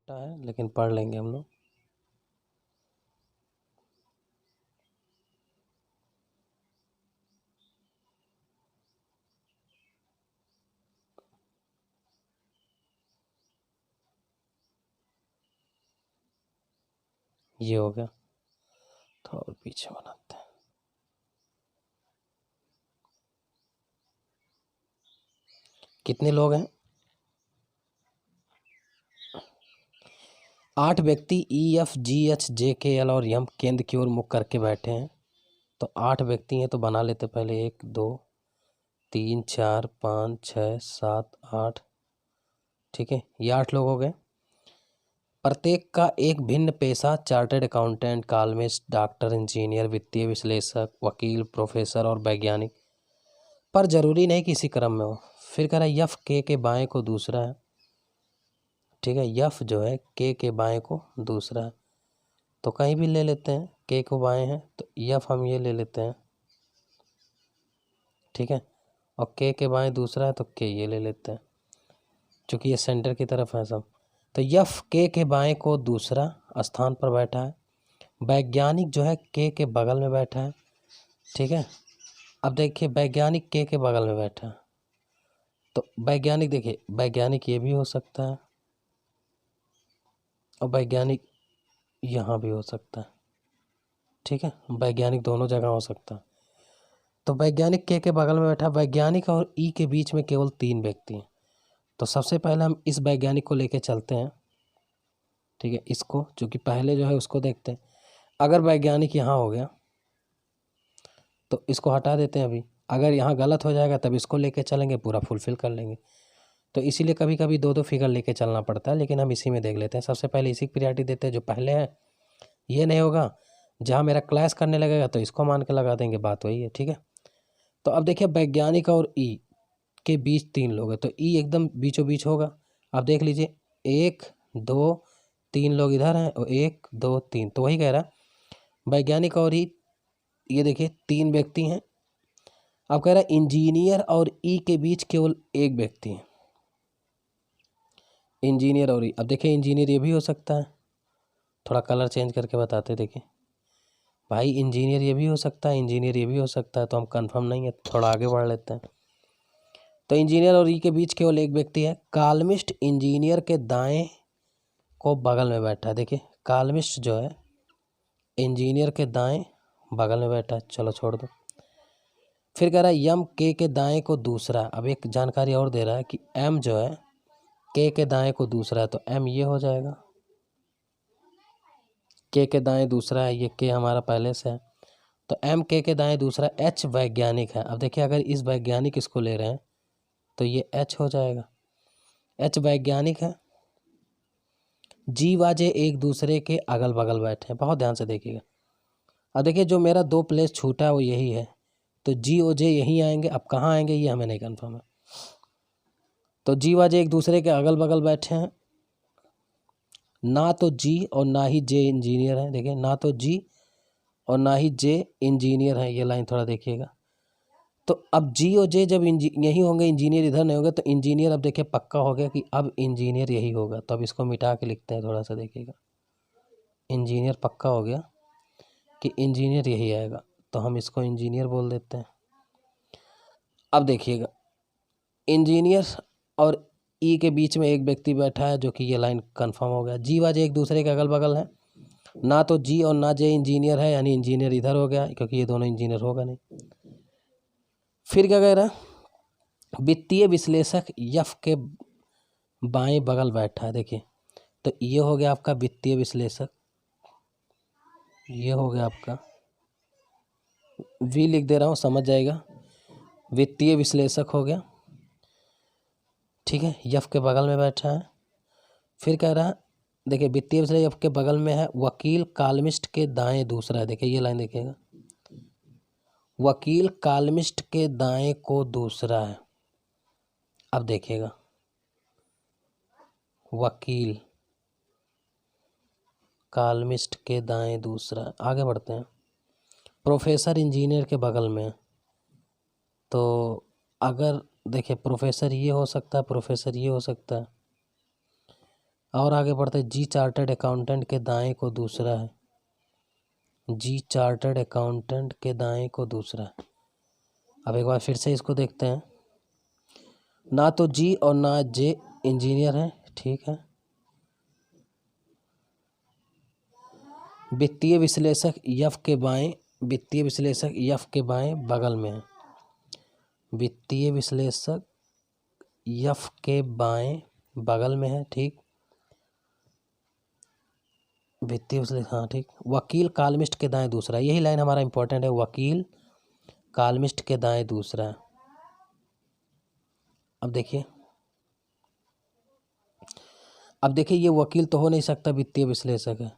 छोटा है लेकिन पढ़ लेंगे हम लोग। ये हो गया, थोड़ा और पीछे बनाते हैं। कितने लोग हैं? 8 व्यक्ति EFGHJKL और M केंद्र की ओर मुख करके बैठे हैं। तो 8 व्यक्ति हैं तो बना लेते पहले। 1 2 3 4 5 6 7 8। ठीक है, ये 8 लोग हो गए। प्रत्येक का एक भिन्न पेशा, chartered accountant, columnist, doctor, engineer, वित्तीय विश्लेषक, वकील, प्रोफेसर और वैज्ञानिक, पर जरूरी नहीं कि इसी क्रम में हो। फिर कह रहा है यफ के बाएं को दूसरा है। ठीक है, यफ जो है के बाएं को दूसरा है, तो कहीं भी ले लेते हैं। के को बाएं है तो यफ हम ये ले लेते हैं। ठीक है, और के बाएं दूसरा है तो के ये ले लेते हैं, चूँकि ये सेंटर की तरफ है सब। तो यफ के बाएं को दूसरा स्थान पर बैठा है। वैज्ञानिक जो है के बगल में बैठा है। ठीक है, अब देखिए वैज्ञानिक के बगल में बैठा है, तो वैज्ञानिक देखिए, वैज्ञानिक ये भी हो सकता है और वैज्ञानिक यहाँ भी हो सकता है। ठीक है, वैज्ञानिक दोनों जगह हो सकता है। तो वैज्ञानिक के बगल में बैठा। वैज्ञानिक और ई के बीच में केवल 3 व्यक्ति हैं। तो सबसे पहले हम इस वैज्ञानिक को लेके चलते हैं। ठीक है, इसको, चूँकि पहले जो है उसको देखते हैं। अगर वैज्ञानिक यहाँ हो गया तो इसको हटा देते हैं अभी। अगर यहाँ गलत हो जाएगा तब इसको लेके चलेंगे, पूरा फुलफिल कर लेंगे। तो इसीलिए कभी कभी 2-2 फिगर लेके चलना पड़ता है, लेकिन हम इसी में देख लेते हैं। सबसे पहले इसी की प्रायोरिटी देते हैं, जो पहले है। ये नहीं होगा, जहाँ मेरा क्लास करने लगेगा तो इसको मान के लगा देंगे, बात वही है। ठीक है, तो अब देखिए वैज्ञानिक और ई के बीच 3 लोग हैं, तो ई एकदम बीचों बीच होगा। अब देख लीजिए 1 2 3 लोग इधर हैं और 1 2 3, तो वही कह रहा है वैज्ञानिक और ई, ये देखिए 3 व्यक्ति हैं। अब कह रहा है इंजीनियर और ई के बीच केवल 1 व्यक्ति है। इंजीनियर और ई, अब देखिए इंजीनियर ये भी हो सकता है। थोड़ा कलर चेंज करके बताते, देखिए भाई इंजीनियर ये भी हो सकता है, इंजीनियर ये भी हो सकता है, तो हम कंफर्म नहीं है, थोड़ा आगे बढ़ लेते हैं। तो इंजीनियर और ई के बीच केवल 1 व्यक्ति है। कॉलमिस्ट इंजीनियर के दाएं को बगल में बैठा है। देखिए कॉलमिस्ट जो है इंजीनियर के दाएं बगल में बैठा है। चलो छोड़ दो। फिर कह रहा है यम के दाएं को दूसरा। अब एक जानकारी और दे रहा है कि एम जो है के दाएं को दूसरा है, तो एम ये हो जाएगा। के दाएं दूसरा है, ये के हमारा पहले से है, तो एम के दाएं दूसरा। एच वैज्ञानिक है। अब देखिए अगर इस वैज्ञानिक इसको ले रहे हैं तो ये एच हो जाएगा। एच वैज्ञानिक है। जी वाजे एक दूसरे के अगल बगल बैठे हैं, बहुत ध्यान से देखिएगा। अब देखिए जो मेरा 2 प्लेस छूटा है वो यही है, तो जी ओ जे यहीं आएंगे। अब कहाँ आएंगे ये हमें नहीं कन्फर्म है। तो जी वाजे एक दूसरे के अगल बगल बैठे हैं। ना तो जी और ना ही जे इंजीनियर है। देखिए ना तो जी और ना ही जे इंजीनियर है, ये लाइन थोड़ा देखिएगा। तो अब जी और जे जब यही होंगे, इंजीनियर इधर नहीं होगा, तो इंजीनियर अब देखिए पक्का हो गया कि अब इंजीनियर यही होगा। तो अब इसको मिटा के लिखते हैं, थोड़ा सा देखिएगा। इंजीनियर पक्का हो गया कि इंजीनियर यही आएगा, तो हम इसको इंजीनियर बोल देते हैं। अब देखिएगा इंजीनियर और ई के बीच में 1 व्यक्ति बैठा है, जो कि ये लाइन कंफर्म हो गया। जी वाजे एक दूसरे के अगल बगल है। ना तो जी और ना जे इंजीनियर है, यानी इंजीनियर इधर हो गया, क्योंकि ये दोनों इंजीनियर होगा नहीं। फिर क्या कह रहा है वित्तीय विश्लेषक यफ के बाएं बगल बैठा है। देखिए तो ये हो गया आपका वित्तीय विश्लेषक, ये हो गया आपका, वी लिख दे रहा हूँ समझ जाएगा। वित्तीय विश्लेषक हो गया। ठीक है, यफ के बगल में बैठा है। फिर कह रहा है देखिए वित्तीय विश्लेषक यफ के बगल में है। वकील कॉलमिस्ट के दाएं दूसरा है। देखिए ये लाइन देखिएगा, वकील कॉलमिस्ट के दाएं को दूसरा है। अब देखिएगा वकील कॉलमिस्ट के दाएं दूसरा। आगे बढ़ते हैं। प्रोफेसर इंजीनियर के बगल में, तो अगर देखिए प्रोफेसर ये हो सकता है, प्रोफेसर ये हो सकता है, और आगे बढ़ते, जी चार्टर्ड अकाउंटेंट के दाएं को दूसरा है, जी चार्टर्ड अकाउंटेंट के दाएं को दूसरा है। अब एक बार फिर से इसको देखते हैं, ना तो जी और ना जे इंजीनियर हैं, ठीक है। वित्तीय विश्लेषक यफ के बाएं, वित्तीय विश्लेषक यफ के बाएं बगल में है, वित्तीय विश्लेषक यफ के बाएं बगल में है, ठीक। वित्तीय विश्लेषक, हाँ ठीक। वकील कालमिस्ट के दाएं दूसरा, यही लाइन हमारा इंपॉर्टेंट है, वकील कालमिस्ट के दाएं दूसरा है। अब देखिए, ये वकील तो हो नहीं सकता, वित्तीय विश्लेषक है,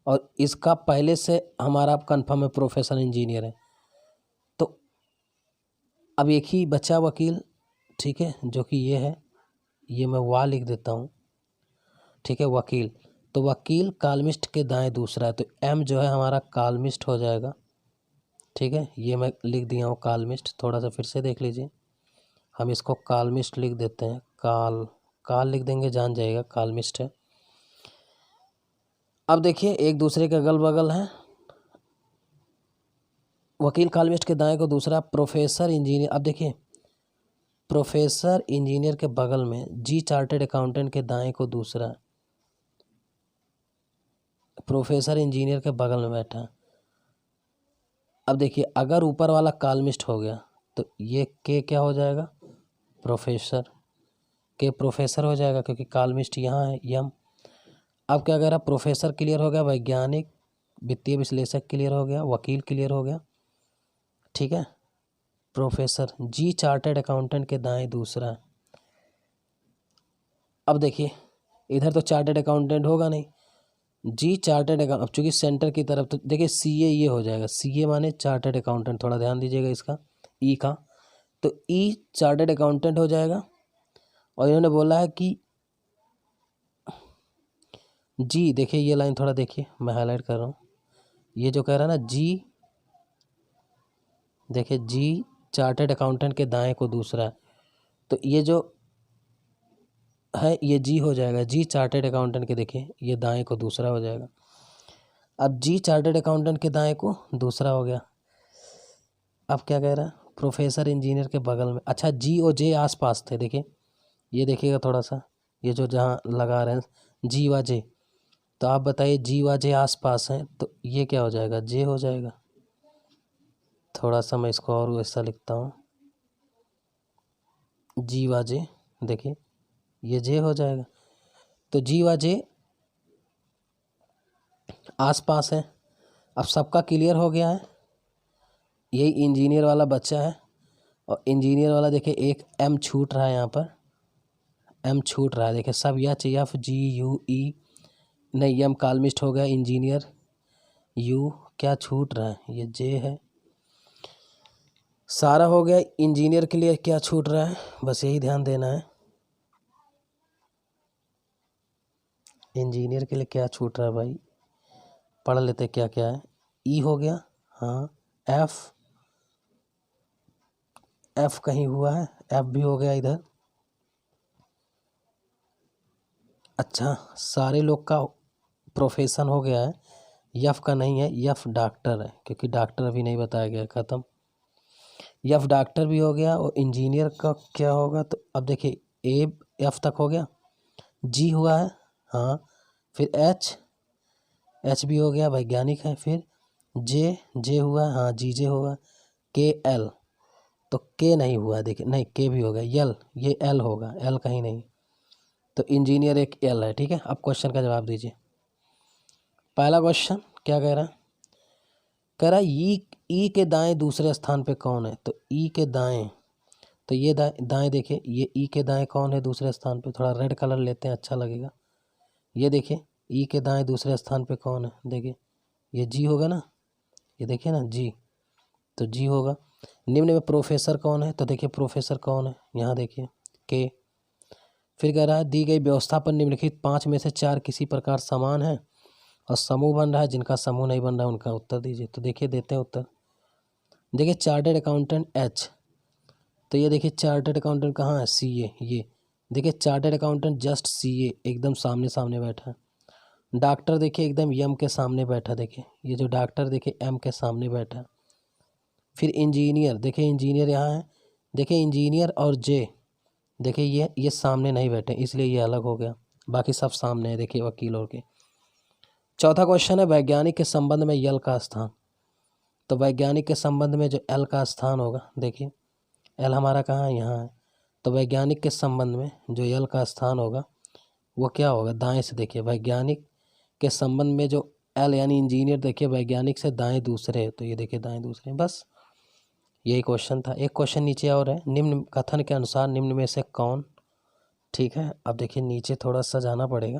और इसका पहले से हमारा कंफर्म है प्रोफेशनल इंजीनियर है, तो अब एक ही बचा वकील, ठीक है, जो कि ये है, ये मैं वाह लिख देता हूँ, ठीक है, वकील। तो वकील कालमिस्ट के दाएं दूसरा है, तो एम जो है हमारा कालमिस्ट हो जाएगा, ठीक है। ये मैं लिख दिया हूँ कालमिस्ट, थोड़ा सा फिर से देख लीजिए, हम इसको कालमिस्ट लिख देते हैं, काल लिख देंगे, जान जाएगा कालमिस्ट है। अब देखिए एक दूसरे के अगल बगल हैं, वकील कालमिस्ट के दाएं को दूसरा, प्रोफेसर इंजीनियर। अब देखिए प्रोफेसर इंजीनियर के बगल में जी चार्टर्ड अकाउंटेंट के दाएं को दूसरा, प्रोफेसर इंजीनियर के बगल में बैठा है। अब देखिए अगर ऊपर वाला कालमिस्ट हो गया तो ये के क्या हो जाएगा, प्रोफेसर, के प्रोफेसर हो जाएगा, क्योंकि कालमिस्ट यहाँ है यम। अब क्या कह रहा, प्रोफेसर क्लियर हो गया, वैज्ञानिक वित्तीय विश्लेषक क्लियर हो गया, वकील क्लियर हो गया, ठीक है। प्रोफेसर जी चार्टर्ड अकाउंटेंट के दाएं दूसरा है। अब देखिए इधर तो चार्टर्ड अकाउंटेंट होगा नहीं, जी चार्टर्ड अकाउंट, अब चूँकि सेंटर की तरफ, तो देखिए सीए ये हो जाएगा, सीए माने चार्टर्ड अकाउंटेंट, थोड़ा ध्यान दीजिएगा इसका ई का, तो ई चार्टर्ड अकाउंटेंट हो जाएगा। और इन्होंने बोला है कि जी, देखिए ये लाइन थोड़ा देखिए, मैं हाईलाइट कर रहा हूँ, ये जो कह रहा है ना जी, देखिए जी चार्टर्ड अकाउंटेंट के दाएं को दूसरा है, तो ये जो है ये जी हो जाएगा, जी चार्टर्ड अकाउंटेंट के, देखिए ये दाएं को दूसरा हो जाएगा। अब जी चार्टर्ड अकाउंटेंट के दाएं को दूसरा हो गया। अब क्या कह रहा है, प्रोफेसर इंजीनियर के बगल में, अच्छा जी और जे आसपास थे, देखिए ये देखिएगा थोड़ा सा, ये जो जहाँ लगा रहे हैं जी व जे, तो आप बताइए जी व जे आसपास हैं, तो ये क्या हो जाएगा, जे हो जाएगा। थोड़ा सा मैं इसको और वैसा लिखता हूँ, जी व जे, देखिए ये जे हो जाएगा, तो जी व जे आसपास है। अब सबका क्लियर हो गया है, यही इंजीनियर वाला बच्चा है, और इंजीनियर वाला देखिए एक एम छूट रहा है, यहाँ पर एम छूट रहा है, देखिए सब एच एफ जी यू ई, नहीं एम कालमिस्ट हो गया, इंजीनियर यू क्या छूट रहा है, ये जे है, सारा हो गया। इंजीनियर के लिए क्या छूट रहा है, बस यही ध्यान देना है, इंजीनियर के लिए क्या छूट रहा है भाई, पढ़ लेते क्या क्या है। ई हो गया, हाँ, एफ कहीं हुआ है, एफ भी हो गया इधर। अच्छा सारे लोग का प्रोफेशन हो गया है, यफ का नहीं है, यफ डॉक्टर है, क्योंकि डॉक्टर अभी नहीं बताया गया, ख़त्म। यफ डॉक्टर भी हो गया, और इंजीनियर का क्या होगा, तो अब देखिए ए एफ तक हो गया, जी हुआ है, हाँ, फिर एच भी हो गया, वैज्ञानिक है, फिर जे हुआ, हाँ जी जे होगा, के एल, तो के नहीं हुआ, देखिए नहीं के भी हो गया, यल ये एल होगा, एल कहीं नहीं, तो इंजीनियर एक एल है, ठीक है। अब क्वेश्चन का जवाब दीजिए। पहला क्वेश्चन क्या कह रहा है, कह रहा है ई के दाएं दूसरे स्थान पे कौन है, तो ई के दाएं, तो ये दाएं देखिए, ये ई के दाएं कौन है दूसरे स्थान पे, थोड़ा रेड कलर लेते हैं अच्छा लगेगा। ये देखिए ई के दाएं दूसरे स्थान पे कौन है, देखिए ये जी होगा ना, ये देखिए ना जी, तो जी होगा। निम्न में प्रोफेसर कौन है, तो देखिए प्रोफेसर कौन है, यहाँ देखिए के। फिर कह रहा है दी गई व्यवस्था पर निम्नलिखित 5 में से 4 किसी प्रकार समान है और समूह बन रहा है, जिनका समूह नहीं बन रहा है उनका उत्तर दीजिए। तो देखिए देते हैं उत्तर, देखिए चार्टर्ड अकाउंटेंट एच, तो ये देखिए चार्टर्ड अकाउंटेंट कहाँ है, सी ए, ये देखिए चार्टर्ड अकाउंटेंट जस्ट सीए एकदम सामने सामने बैठा है। डॉक्टर देखिए एकदम एम के सामने बैठा, देखिए ये जो डॉक्टर देखिए एम के सामने बैठा है। फिर इंजीनियर, देखिए इंजीनियर यहाँ है, देखिए इंजीनियर और जे देखिए ये सामने नहीं बैठे इसलिए ये अलग हो गया, बाकी सब सामने है देखिए वकील और के। चौथा क्वेश्चन है वैज्ञानिक के संबंध में यल का स्थान। तो वैज्ञानिक के संबंध में जो एल का स्थान होगा, देखिए एल हमारा कहाँ है, यहाँ है। तो वैज्ञानिक के संबंध में जो यल का स्थान होगा वो क्या होगा, दाएं से। देखिए वैज्ञानिक के संबंध में जो एल यानी इंजीनियर देखिए वैज्ञानिक से दाएं दूसरे, तो ये देखिए दाएं दूसरे, बस यही क्वेश्चन था। एक क्वेश्चन नीचे और है, निम्न कथन के अनुसार निम्न में से कौन, ठीक है। अब देखिए नीचे थोड़ा सा जाना पड़ेगा,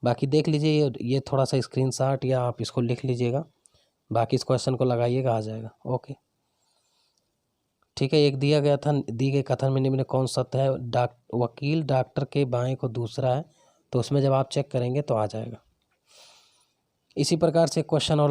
बाकी देख लीजिए ये थोड़ा सा स्क्रीनशॉट या आप इसको लिख लीजिएगा, बाकी इस क्वेश्चन को लगाइएगा आ जाएगा। ओके ठीक है। एक दिया गया था, दी गए कथन में निम्न कौन सत्य है। वकील डॉक्टर के बाएं को दूसरा है, तो उसमें जब आप चेक करेंगे तो आ जाएगा। इसी प्रकार से क्वेश्चन और